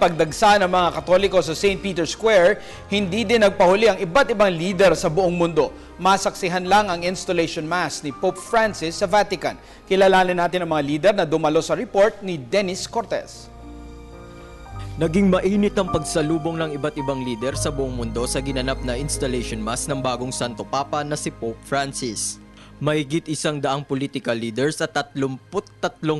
pagdagsa ng mga Katoliko sa St. Peter's Square, hindi din nagpahuli ang iba't ibang leader sa buong mundo. Masaksihan lang ang installation mass ni Pope Francis sa Vatican. Kilalanin natin ang mga leader na dumalo sa report ni Dennis Cortez. Naging mainit ang pagsalubong ng iba't ibang leader sa buong mundo sa ginanap na installation mass ng bagong Santo Papa na si Pope Francis. Mahigit 100 political leaders at 33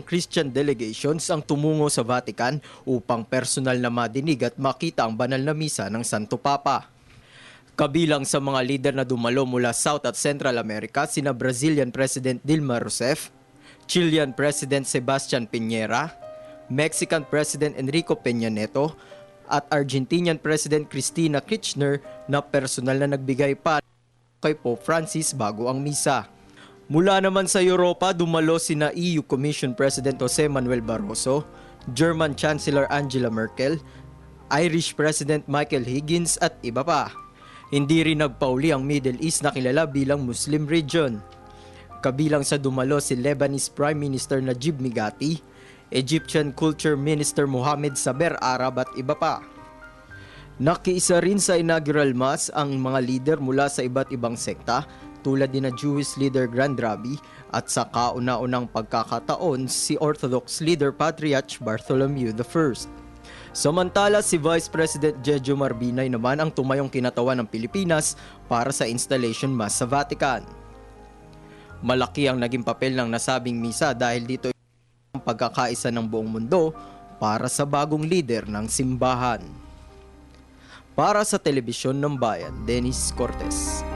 Christian delegations ang tumungo sa Vatican upang personal na madinig at makita ang banal na misa ng Santo Papa. Kabilang sa mga leader na dumalo mula South at Central America sina Brazilian President Dilma Rousseff, Chilean President Sebastian Piñera, Mexican President Enrique Peña Nieto at Argentinian President Cristina Kirchner na personal na nagbigay pa kay Pope Francis bago ang misa. Mula naman sa Europa, dumalo sina EU Commission President Jose Manuel Barroso, German Chancellor Angela Merkel, Irish President Michael Higgins at iba pa. Hindi rin nagpauli ang Middle East na kilala bilang Muslim region. Kabilang sa dumalo si Lebanese Prime Minister Najib Mikati, Egyptian Culture Minister Mohamed Saber Arab at iba pa. Nakiisa rin sa inaugural mass ang mga leader mula sa iba't ibang sekta tulad ni na Jewish leader Grand Rabbi at sa kauna-unang pagkakataon si Orthodox leader Patriarch Bartholomew I. Samantala si Vice President Jejo Marbinay naman ang tumayong kinatawan ng Pilipinas para sa installation mass sa Vatican. Malaki ang naging papel ng nasabing misa dahil dito ang pagkakaisa ng buong mundo para sa bagong leader ng simbahan. Para sa Telebisyon ng Bayan, Dennis Cortez.